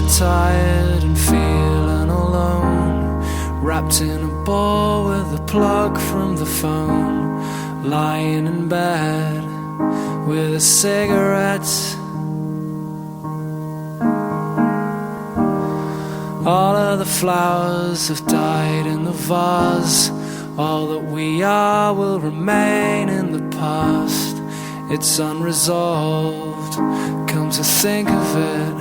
tired and feeling alone, wrapped in a ball with a plug from the phone, lying in bed with a cigarette. All of the flowers have died in the vase. All that we are will remain in the past. It's unresolved, come to think of it.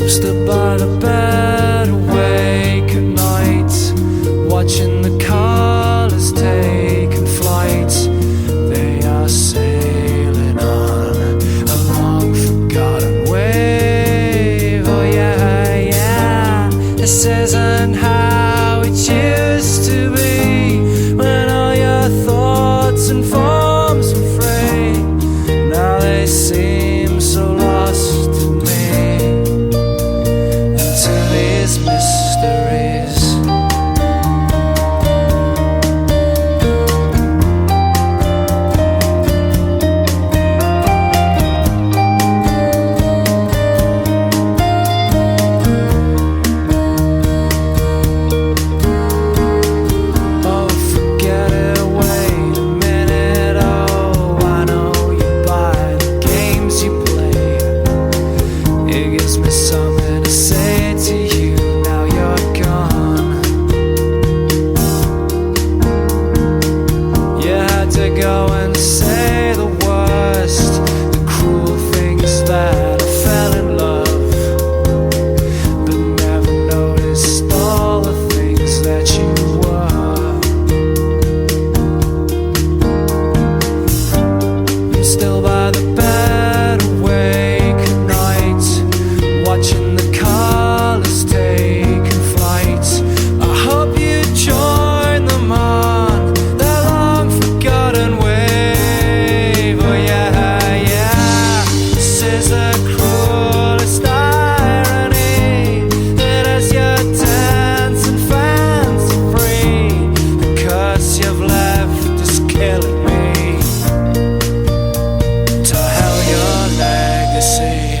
I'm stood by the bed, awake at night, watching